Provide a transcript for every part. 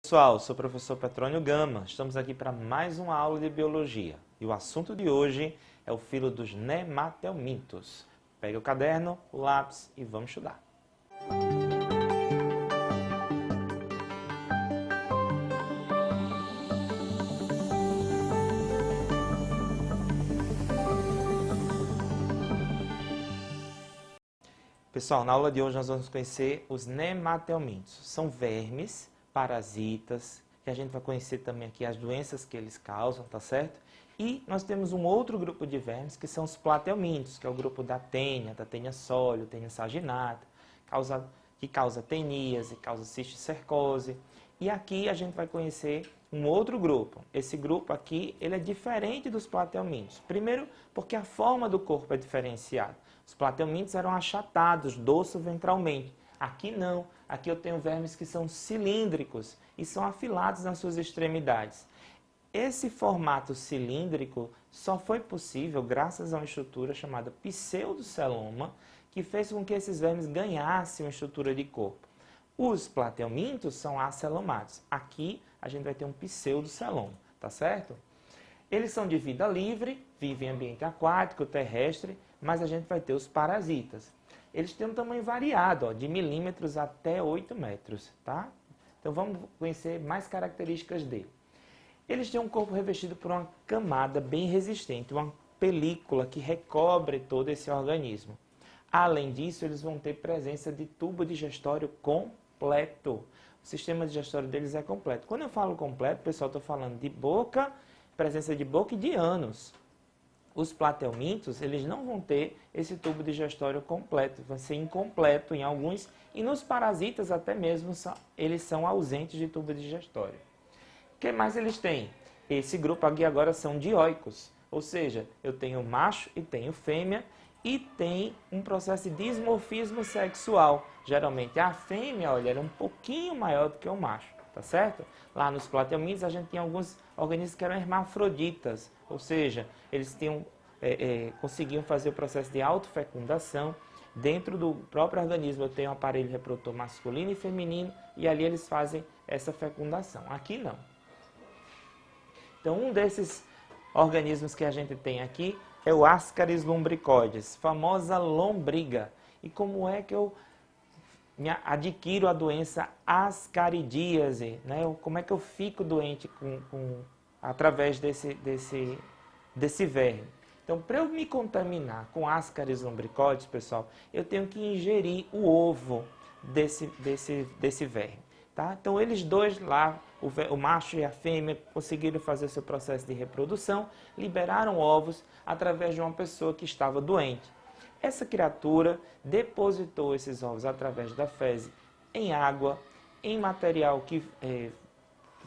Pessoal, sou o professor Petrônio Gama. Estamos aqui para mais uma aula de biologia. E o assunto de hoje é o filo dos nematelmintos. Pega o caderno, o lápis e vamos estudar. Pessoal, na aula de hoje nós vamos conhecer os nematelmintos. São vermes, parasitas, que a gente vai conhecer também aqui as doenças que eles causam, tá certo? E nós temos um outro grupo de vermes que são os platelmintos, que é o grupo da Taenia sólio, Taenia saginata, que causa teníase, causa cisticercose. E aqui a gente vai conhecer um outro grupo. Esse grupo aqui, ele é diferente dos platelmintos. Primeiro, porque a forma do corpo é diferenciada. Os platelmintos eram achatados, dorso-ventralmente. Aqui não. Aqui eu tenho vermes que são cilíndricos e são afilados nas suas extremidades. Esse formato cilíndrico só foi possível graças a uma estrutura chamada pseudoceloma, que fez com que esses vermes ganhassem uma estrutura de corpo. Os platelmintos são acelomados. Aqui a gente vai ter um pseudoceloma, tá certo? Eles são de vida livre, vivem em ambiente aquático, terrestre, mas a gente vai ter os parasitas. Eles têm um tamanho variado, ó, de milímetros até 8 metros, tá? Então vamos conhecer mais características dele. Eles têm um corpo revestido por uma camada bem resistente, uma película que recobre todo esse organismo. Além disso, eles vão ter presença de tubo digestório completo. O sistema digestório deles é completo. Quando eu falo completo, pessoal, estou falando de boca, presença de boca e de ânus. Os platelmintos, eles não vão ter esse tubo digestório completo, vai ser incompleto em alguns, e nos parasitas até mesmo eles são ausentes de tubo digestório. O que mais eles têm? Esse grupo aqui agora são dioicos, ou seja, eu tenho macho e tenho fêmea, e tem um processo de dimorfismo sexual. Geralmente a fêmea, olha, ela é um pouquinho maior do que o macho, tá certo? Lá nos platelmintos a gente tem alguns organismos que eram hermafroditas, ou seja, eles conseguiam fazer o processo de autofecundação. Dentro do próprio organismo eu tenho um aparelho reprodutor masculino e feminino e ali eles fazem essa fecundação. Aqui não. Então um desses organismos que a gente tem aqui é o Ascaris lumbricoides, famosa lombriga. E como é que eu adquiro a doença ascaridíase, né? Como é que eu fico doente através desse verme? Então, para eu me contaminar com Ascaris lumbricoides, pessoal, eu tenho que ingerir o ovo desse verme. Tá? Então, eles dois lá, o macho e a fêmea, conseguiram fazer o seu processo de reprodução, liberaram ovos através de uma pessoa que estava doente. Essa criatura depositou esses ovos através da fezes em água, em material que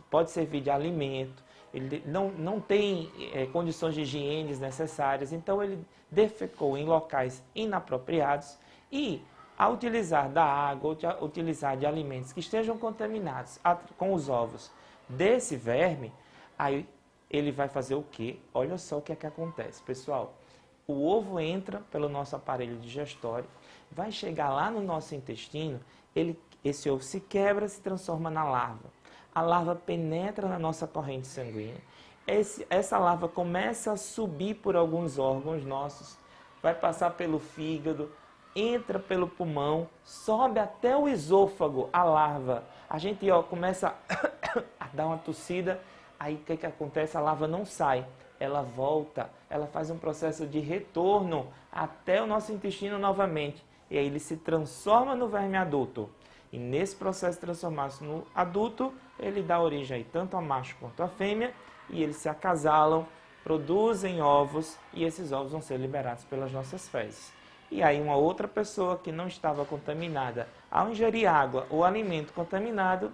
pode servir de alimento, ele não tem condições de higiene necessárias, então ele defecou em locais inapropriados e, ao utilizar da água, ou utilizar de alimentos que estejam contaminados com os ovos desse verme, aí ele vai fazer o quê? Olha só o que é que acontece, pessoal. O ovo entra pelo nosso aparelho digestório, vai chegar lá no nosso intestino, esse ovo se quebra, se transforma na larva. A larva penetra na nossa corrente sanguínea. Essa larva começa a subir por alguns órgãos nossos, vai passar pelo fígado, entra pelo pulmão, sobe até o esôfago, a larva. A gente começa a dar uma tossida, aí o que acontece? A larva não sai, ela volta, ela faz um processo de retorno até o nosso intestino novamente. E aí ele se transforma no verme adulto. E nesse processo de transformar-se no adulto, ele dá origem aí tanto ao macho quanto à fêmea, e eles se acasalam, produzem ovos, e esses ovos vão ser liberados pelas nossas fezes. E aí uma outra pessoa que não estava contaminada, ao ingerir água ou alimento contaminado,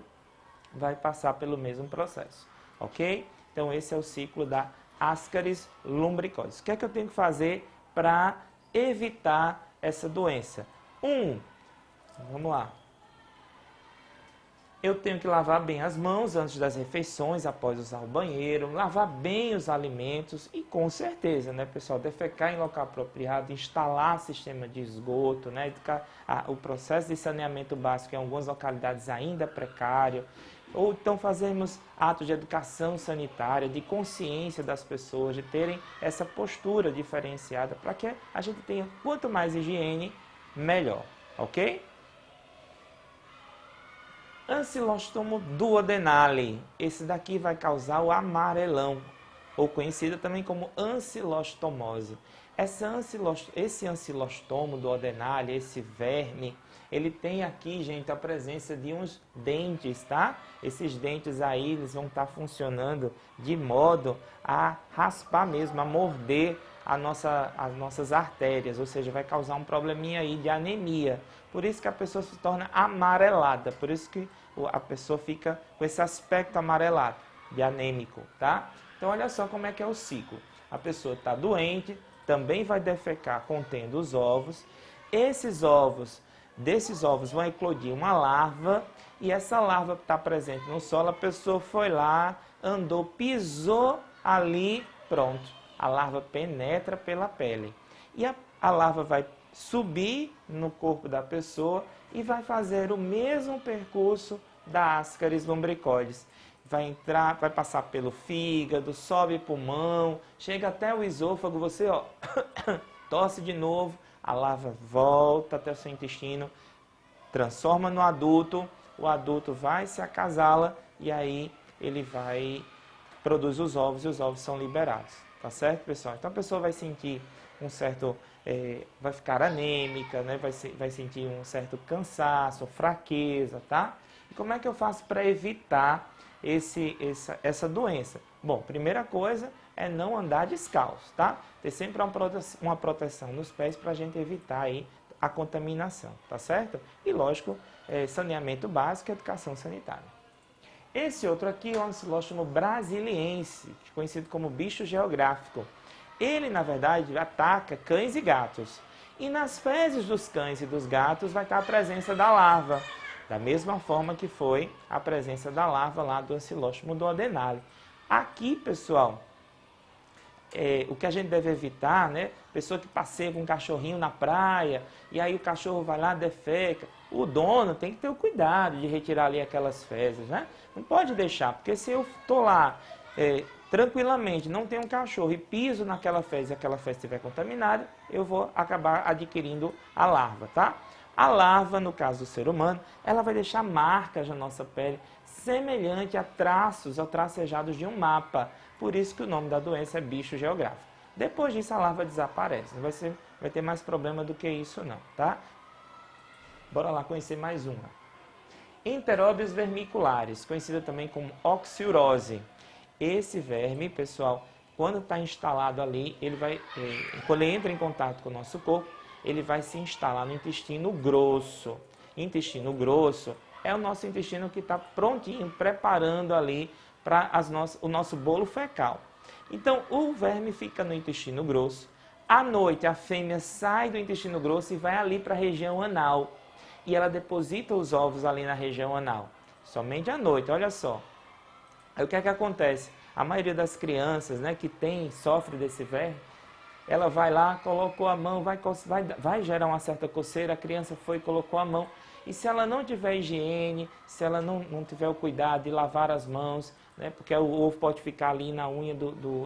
vai passar pelo mesmo processo, ok? Então esse é o ciclo da Ascaris lumbricoides. O que é que eu tenho que fazer para evitar essa doença? Vamos lá. Eu tenho que lavar bem as mãos antes das refeições, após usar o banheiro, lavar bem os alimentos e, com certeza, né, pessoal, defecar em local apropriado, instalar sistema de esgoto, né, o processo de saneamento básico em algumas localidades ainda é precário. ou então fazermos atos de educação sanitária, de consciência das pessoas, de terem essa postura diferenciada, para que a gente tenha quanto mais higiene, melhor, ok? Ancilostomum duodenale, esse daqui vai causar o amarelão, ou conhecida também como ancilostomose. Esse ancilostomo duodenale, esse verme, ele tem aqui, gente, a presença de uns dentes, tá? Esses dentes aí, eles vão estar funcionando de modo a raspar mesmo, a morder as nossas artérias, ou seja, vai causar um probleminha aí de anemia. Por isso que a pessoa se torna amarelada, por isso que a pessoa fica com esse aspecto amarelado, de anêmico, tá? Então, olha só como é que é o ciclo. A pessoa está doente, também vai defecar contendo os ovos. Desses ovos vão eclodir uma larva, e essa larva está presente no solo, a pessoa foi lá, andou, pisou ali, pronto. A larva penetra pela pele. E a larva vai subir no corpo da pessoa e vai fazer o mesmo percurso da Ascaris lumbricoides. Vai entrar, vai passar pelo fígado, sobe pulmão, chega até o esôfago, você ó, tosse de novo, a larva volta até o seu intestino, transforma no adulto, o adulto vai se acasala e aí ele vai produzir os ovos e os ovos são liberados. Tá certo, pessoal? Então a pessoa vai sentir um certo, vai ficar anêmica, né? Vai sentir um certo cansaço, fraqueza, tá? E como é que eu faço para evitar essa doença? Bom, primeira coisa é não andar descalço, tá? Ter sempre uma proteção nos pés para a gente evitar aí a contaminação, tá certo? E lógico, saneamento básico e educação sanitária. Esse outro aqui é o Ancilostomum brasiliense, conhecido como bicho geográfico. Ele, na verdade, ataca cães e gatos. E nas fezes dos cães e dos gatos vai estar a presença da larva. Da mesma forma que foi a presença da larva lá do Ancilostomum duodenale. Aqui, pessoal, o que a gente deve evitar, né? Pessoa que passeia com um cachorrinho na praia, e aí o cachorro vai lá, defeca. O dono tem que ter o cuidado de retirar ali aquelas fezes, né? Não pode deixar, porque se eu estou lá tranquilamente, não tenho um cachorro e piso naquela fezes e aquela fezes estiver contaminada, eu vou acabar adquirindo a larva, tá? A larva, no caso do ser humano, ela vai deixar marcas na nossa pele, semelhante a traços ou tracejados de um mapa. Por isso que o nome da doença é bicho geográfico. Depois disso, a larva desaparece. Não vai ter mais problema do que isso não, tá? Bora lá conhecer mais uma. Enteróbios vermiculares, conhecida também como oxiurose. Esse verme, pessoal, quando está instalado ali, quando ele entra em contato com o nosso corpo, ele vai se instalar no intestino grosso. Intestino grosso é o nosso intestino que está prontinho, preparando ali para o nosso bolo fecal. Então, o verme fica no intestino grosso. À noite, a fêmea sai do intestino grosso e vai ali para a região anal. E ela deposita os ovos ali na região anal. Somente à noite, olha só. Aí o que é que acontece? A maioria das crianças, né, que sofre desse verme, ela vai lá, colocou a mão, vai gerar uma certa coceira, a criança foi e colocou a mão. E se ela não tiver higiene, se ela não tiver o cuidado de lavar as mãos, né, porque o ovo pode ficar ali na unha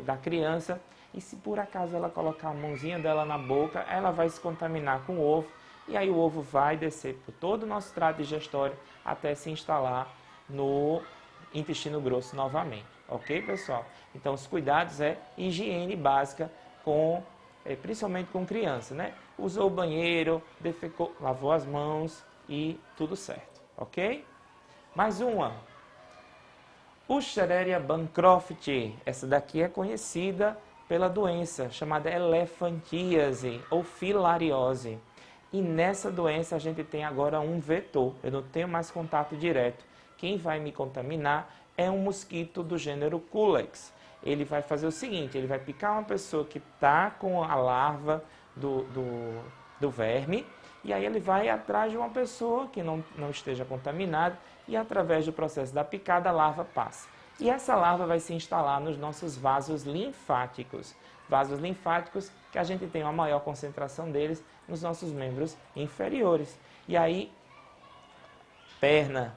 da criança, e se por acaso ela colocar a mãozinha dela na boca, ela vai se contaminar com o ovo, e aí o ovo vai descer por todo o nosso trato digestório até se instalar no intestino grosso novamente. Ok, pessoal? Então, os cuidados é higiene básica, principalmente com criança, né? Usou o banheiro, defecou, lavou as mãos e tudo certo, ok? Mais uma. Wuchereria bancroft. Essa daqui é conhecida pela doença chamada elefantíase ou filariose. E nessa doença a gente tem agora um vetor. Eu não tenho mais contato direto. Quem vai me contaminar é um mosquito do gênero Culex. Ele vai fazer o seguinte, ele vai picar uma pessoa que está com a larva do verme, e aí ele vai atrás de uma pessoa que não esteja contaminada, e através do processo da picada a larva passa. E essa larva vai se instalar nos nossos vasos linfáticos. Vasos linfáticos que a gente tem uma maior concentração deles nos nossos membros inferiores. E aí, perna,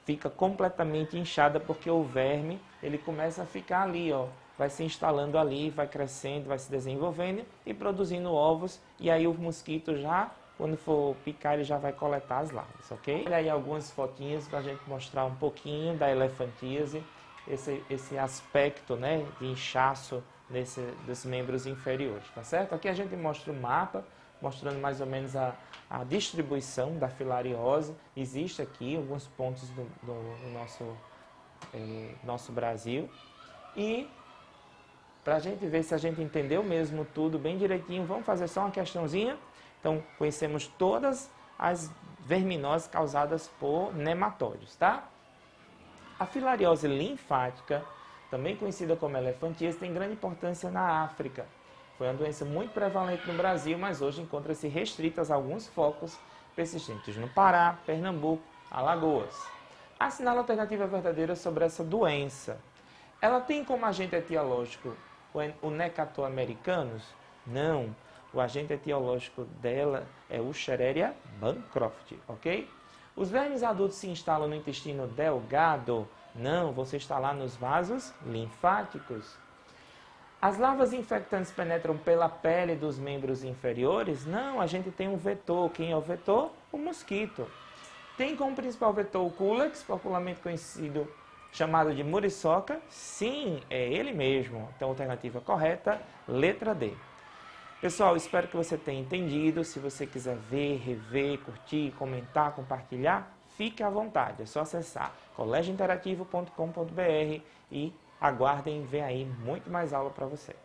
fica completamente inchada porque o verme, ele começa a ficar ali, ó, vai se instalando ali, vai crescendo, vai se desenvolvendo e produzindo ovos, e aí o mosquito já, quando for picar, ele já vai coletar as larvas, ok? Olha aí algumas fotinhas para a gente mostrar um pouquinho da elefantíase, esse aspecto, né, de inchaço dos membros inferiores, tá certo? Aqui a gente mostra o mapa, mostrando mais ou menos a distribuição da filariose. Existe aqui alguns pontos do nosso Brasil. E para a gente ver se a gente entendeu mesmo tudo bem direitinho, vamos fazer só uma questãozinha. Então, conhecemos todas as verminoses causadas por nematóides, tá? A filariose linfática, também conhecida como elefantíase, tem grande importância na África. Foi uma doença muito prevalente no Brasil, mas hoje encontra-se restrita a alguns focos persistentes no Pará, Pernambuco, Alagoas. Assinala a alternativa verdadeira sobre essa doença. Ela tem como agente etiológico o Necator americanus? Não. O agente etiológico dela é o Escherichia bancroft, ok? Os vermes adultos se instalam no intestino delgado? Não, vão se instalar nos vasos linfáticos. As larvas infectantes penetram pela pele dos membros inferiores? Não, a gente tem um vetor. Quem é o vetor? O mosquito. Tem como principal vetor o Culex, popularmente conhecido, chamado de muriçoca? Sim, é ele mesmo. Então, alternativa correta, letra D. Pessoal, espero que você tenha entendido. Se você quiser ver, rever, curtir, comentar, compartilhar, fique à vontade. É só acessar colégiointerativo.com.br e aguardem ver aí muito mais aula para você.